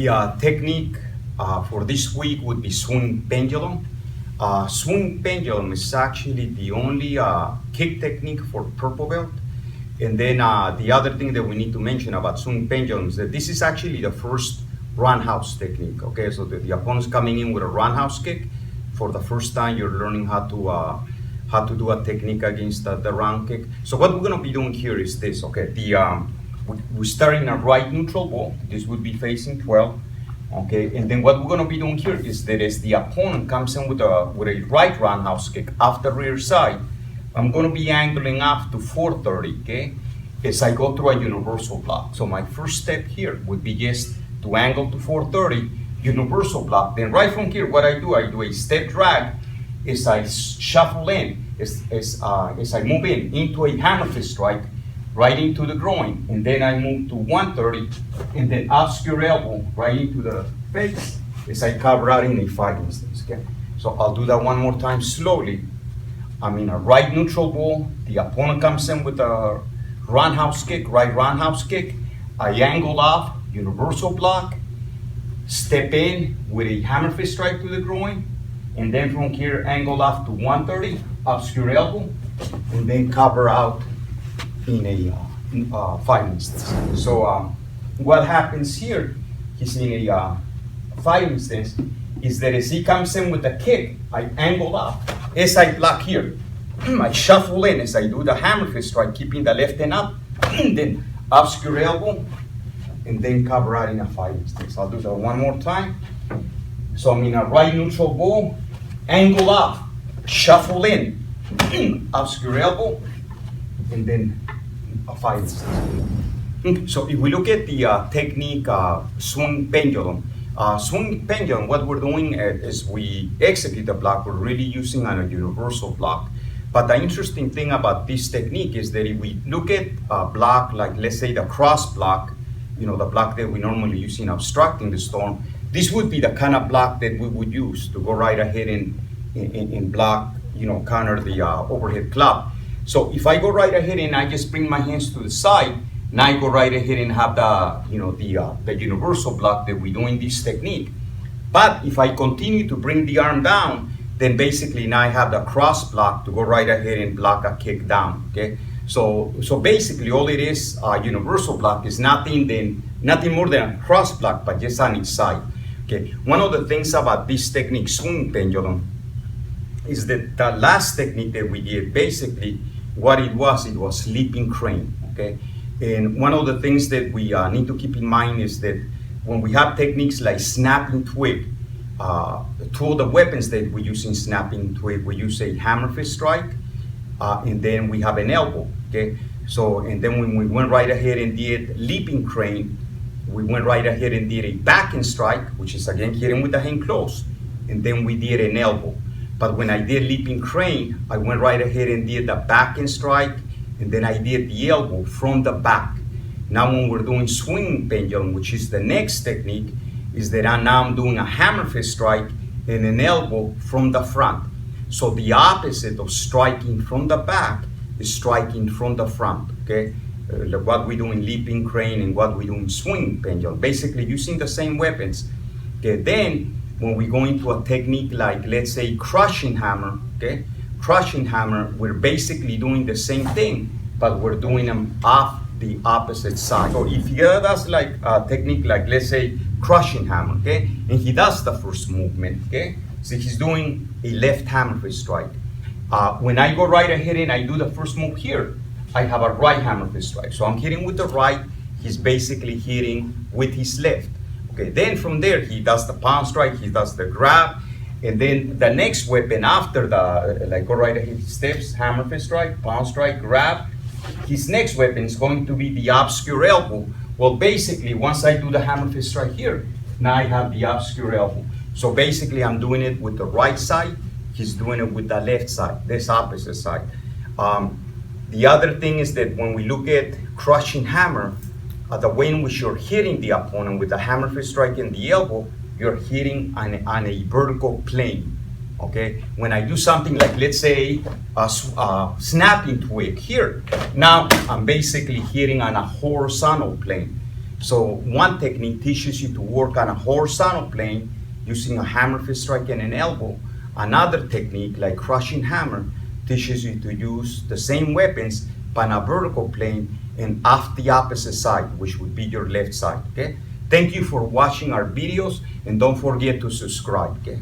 The technique for this week would be swing pendulum. Swing pendulum is actually the only kick technique for purple belt. And then the other thing that we need to mention about swing pendulum is that this is actually the first roundhouse technique. Okay, so the opponent's coming in with a roundhouse kick. For the first time, you're learning how to do a technique against the round kick. So what we're gonna be doing here is this. Okay, we're starting a right neutral ball. This would be facing 12. Okay, and then what we're gonna be doing here is that as the opponent comes in with a right roundhouse kick off the rear side, I'm gonna be angling off to 430, okay, as I go through a universal block. So my first step here would be just to angle to 430, universal block. Then right from here, what I do a step drag as I shuffle in, as I move into a hammer fist strike, right into the groin, and then I move to 130, and then obscure elbow right into the face as I cover out in a fighting stance, okay? So I'll do that one more time slowly. I'm in a right neutral ball. The opponent comes in with a roundhouse kick, right roundhouse kick. I angle off, universal block, step in with a hammer fist strike to the groin, and then from here, angle off to 130, obscure elbow, and then cover out in a fighting stance. So what happens here is in a fighting stance is that as he comes in with a kick, I angle up. As I block here, I shuffle in as I do the hammer fist strike, keeping the left hand up, and then obscure elbow, and then cover out in a fighting stance. I'll do that one more time. So I'm in a right neutral ball, angle up, shuffle in, obscure elbow, and then a fighting stance. So if we look at the technique swing pendulum, what we're doing is we execute the block, we're really using a universal block. But the interesting thing about this technique is that if we look at a block like, let's say, the cross block, you know, the block that we normally use in obstructing the storm, this would be the kind of block that we would use to go right ahead and block, you know, counter the overhead club. So if I go right ahead and I just bring my hands to the side, now I go right ahead and have the, you know, the universal block that we do in this technique. But if I continue to bring the arm down, then basically now I have the cross block to go right ahead and block a kick down, okay? So basically all it is, universal block is nothing more than a cross block, but just on its side, okay? One of the things about this technique, swing pendulum, is that the last technique that we did, basically what it was leaping crane, okay? And one of the things that we need to keep in mind is that when we have techniques like snapping twig, two of the weapons that we use in snapping twig, we use a hammer fist strike, and then we have an elbow, okay? So, and then when we went right ahead and did leaping crane, we went right ahead and did a backhand strike, which is again hitting with the hand closed, and then we did an elbow. But when I did leaping crane, I went right ahead and did the backhand strike, and then I did the elbow from the back. Now when we're doing swing pendulum, which is the next technique, is that I'm doing a hammer fist strike and an elbow from the front. So the opposite of striking from the back is striking from the front, okay? What we do in leaping crane and what we do in swing pendulum, basically using the same weapons. Okay, then when we go into a technique like, let's say, crushing hammer, okay? Crushing hammer, we're basically doing the same thing, but we're doing them off the opposite side. So if he does like a technique like, let's say, crushing hammer, okay? And he does the first movement, okay? So he's doing a left hammer fist strike. When I go right ahead and I do the first move here, I have a right hammer fist strike. So I'm hitting with the right, he's basically hitting with his left. Okay, then from there, he does the palm strike, he does the grab, and then the next weapon after the, like go right ahead, he steps, hammer fist strike, palm strike, grab. His next weapon is going to be the obscure elbow. Well, basically, once I do the hammer fist strike here, now I have the obscure elbow. So basically, I'm doing it with the right side, he's doing it with the left side, this opposite side. The other thing is that when we look at crushing hammer, the way in which you're hitting the opponent with the hammer fist strike and the elbow, you're hitting on a vertical plane, okay? When I do something like, let's say, a snapping twig here, now I'm basically hitting on a horizontal plane. So one technique teaches you to work on a horizontal plane using a hammer fist strike and an elbow. Another technique, like crushing hammer, teaches you to use the same weapons but on a vertical plane and off the opposite side, which would be your left side, okay? Thank you for watching our videos, and don't forget to subscribe, okay?